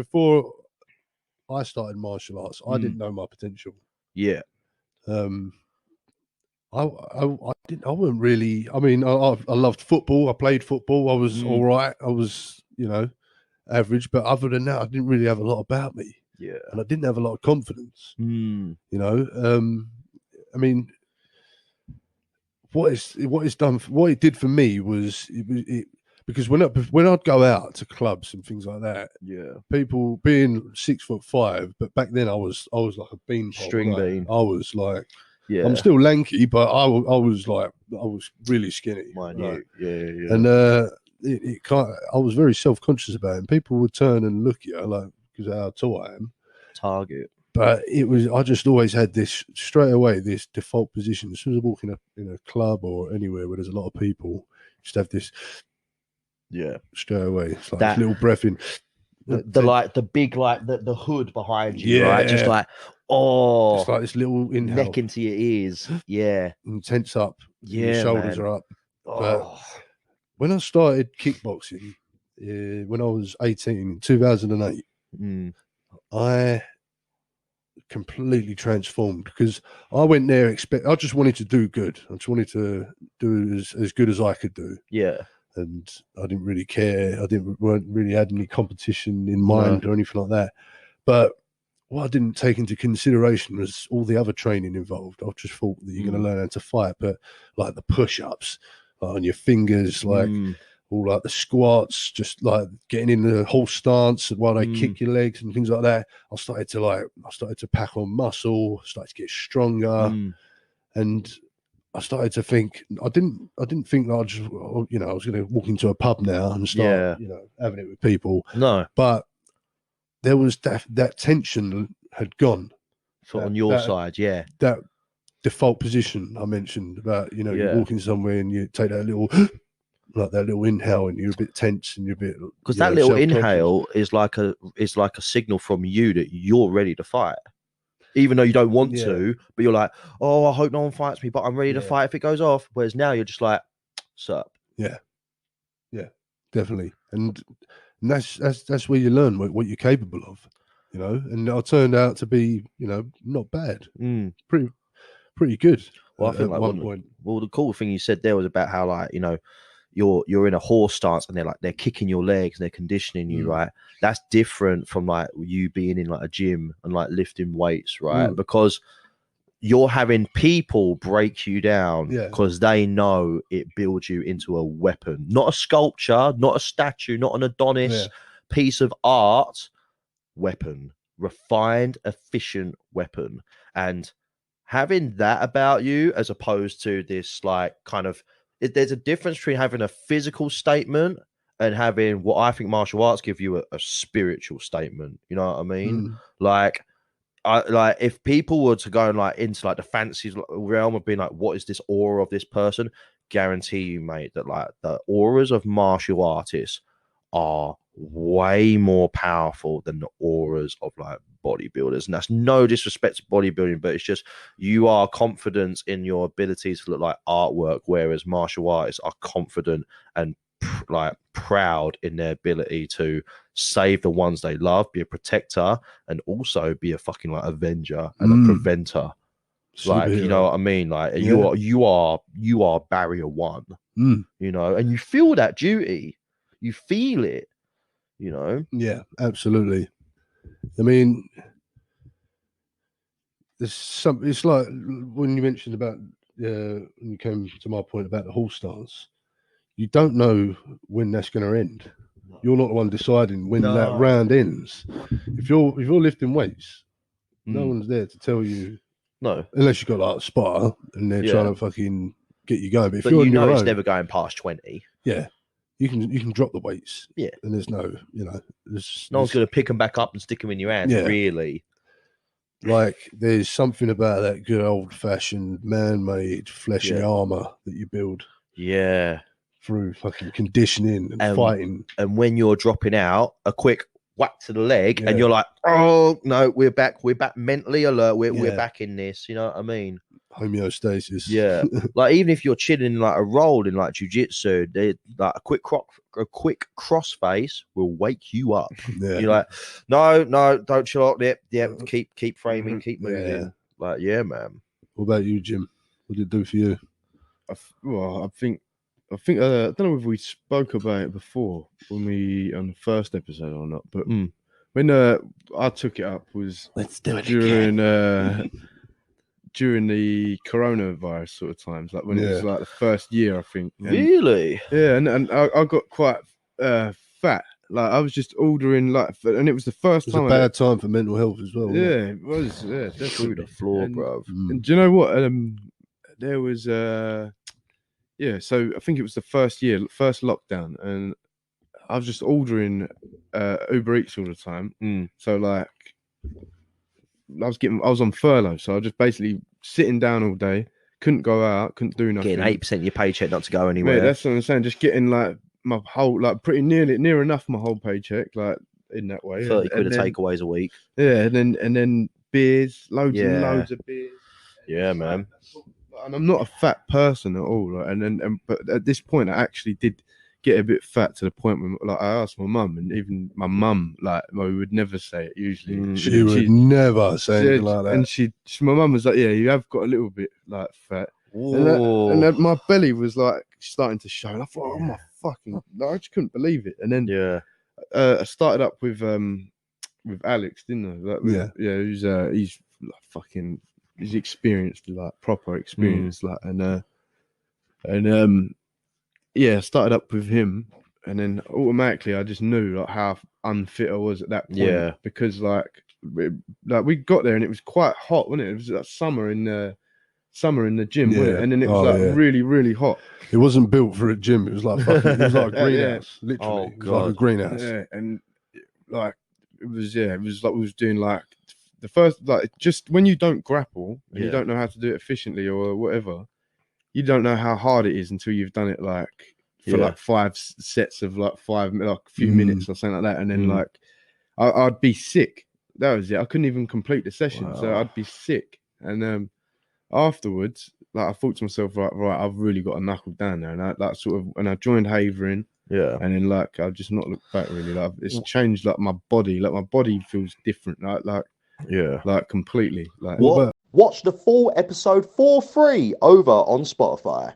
before I started martial arts, I didn't know my potential. Yeah. I didn't. I wasn't really. I mean, I loved football. I played football. I was all right. I was, average. But other than that, I didn't really have a lot about me. Yeah. And I didn't have a lot of confidence. I mean, what it did for me was because when I'd go out to clubs and things like that, people being 6'5", but back then I was like a bean string bean. I was like, I'm still lanky, but I was really skinny. Minute. Yeah. And I was very self-conscious about it. And people would turn and look at you like, because of how tall I am. Target. But I just always had this straight away, this default position. As soon as I walk in a club or anywhere where there's a lot of people, just have this. Yeah. Straight away. It's like this little breath in. The big, the hood behind you, right? Just like, just like this little inhale. Neck into your ears. Yeah. And tense up. Yeah. Your shoulders are up. But when I started kickboxing, when I was 18 in 2008, I completely transformed because I went there I just wanted to do good. I just wanted to do as good as I could do. Yeah. And I didn't really care. Weren't really had any competition in mind or anything like that. But what I didn't take into consideration was all the other training involved. I just thought that you're going to learn how to fight, but like the push-ups on your fingers, like all like the squats, just like getting in the whole stance while they kick your legs and things like that. I started to pack on muscle, started to get stronger, and I started to think. I didn't think that I just, I was going to walk into a pub now and start, having it with people. No, but there was that tension had gone. On your side, yeah. That default position I mentioned about, you're walking somewhere and you take that little. Like that little inhale, and you're a bit tense, and you're a bit because that little inhale is like a signal from you that you're ready to fight, even though you don't want to. But you're like, oh, I hope no one fights me, but I'm ready to fight if it goes off. Whereas now you're just like, sup. Yeah, definitely, and that's where you learn what you're capable of, And I turned out to be, not bad, pretty good. Well, I think like one point. Well, the cool thing you said there was about how you're in a horse stance and they're kicking your legs and they're conditioning you, right? That's different from like you being in like a gym and like lifting weights, right? Because you're having people break you down because they know it builds you into a weapon, not a sculpture, not a statue, not an Adonis piece of art. Weapon, refined, efficient weapon. And having that about you as opposed to this like kind of, there's a difference between having a physical statement and having what I think martial arts give you a spiritual statement. You know what I mean? Like if people were to go like into like the fantasy realm of being like, what is this aura of this person? Guarantee you, mate, that like the auras of martial artists are way more powerful than the auras of like bodybuilders. And that's no disrespect to bodybuilding, but it's just you are confident in your abilities to look like artwork, whereas martial artists are confident and like proud in their ability to save the ones they love, be a protector, and also be a fucking like avenger and a preventer. Like, you know what I mean? Like you are barrier one, and you feel that duty. You feel it, Yeah, absolutely. I mean, it's like when you mentioned about when you came to my point about the horse stance, you don't know when that's going to end. You're not the one deciding when that round ends. If you're lifting weights, no one's there to tell you. No, unless you've got like a spotter and they're trying to fucking get you going. But if but you're on your it's own, never going past 20. Yeah, you can drop the weights. Yeah, and there's no, no one's going to pick them back up and stick them in your hands. Really. Like there's something about that good old-fashioned man-made fleshy armor that you build. Yeah. Through fucking conditioning and fighting. And when you're dropping out, a quick whack to the leg, and you're like, oh no, we're back mentally alert. We're back in this. You know what I mean? homeostasis. Yeah, like even if you're chilling in like a roll in like jiu-jitsu, they like a quick crossface will wake you up. Yeah. You're like, no, don't chill out there. Yeah, keep framing, keep moving. Yeah. Like, yeah, man. What about you, Jim? What did it do for you? I think I don't know if we spoke about it before on the first episode or not, but when I took it up was Let's do it during the coronavirus sort of times, like when it was like the first year, I think. Really? Yeah, and I got quite fat. Like I was just ordering and it was the first time. It was a bad time for mental health as well. Yeah, it was. Yeah, definitely. Through the floor, bro. And do you know what? There was yeah. So I think it was the first lockdown, and I was just ordering Uber Eats all the time. So like, I was on furlough, so I was just basically sitting down all day, couldn't go out, couldn't do nothing. Getting 8% of your paycheck not to go anywhere. Mate, that's what I'm saying. Just getting like my whole, like pretty near enough my whole paycheck, like in that way. 30 quid of takeaways a week. Yeah, and then beers, loads and loads of beers. Yeah, man. And I'm not a fat person at all. Like, but at this point, I actually did get a bit fat to the point where, like, I asked my mum, and even my mum, like, we would never say it usually. She would never say anything like that. And my mum was like, "Yeah, you have got a little bit like fat." And my belly was like starting to show. And I thought, "Oh my fucking!" Like, I just couldn't believe it. And then I started up with Alex, didn't I? Like, he's like fucking. He's experienced, like proper experience, like I started up with him, and then automatically I just knew like how unfit I was at that point, because like we got there and it was quite hot, wasn't it? It was like summer in the gym, wasn't it? And then it was really, really hot. It wasn't built for a gym. It was like fucking, it was like a greenhouse, literally. It was like a greenhouse. Yeah, and like it was like we was doing like the first, like, just when you don't grapple and you don't know how to do it efficiently or whatever, you don't know how hard it is until you've done it like for like 5 sets of like a few minutes or something like that. And then like I'd be sick. That was it. I couldn't even complete the session. So I'd be sick. And afterwards, like I thought to myself, right, I've really got to knuckle down there. And I joined Havering. Yeah. And then like I've just not looked back really. Like it's changed like my body. Like my body feels different. Like completely. Like Watch the full episode for free over on Spotify.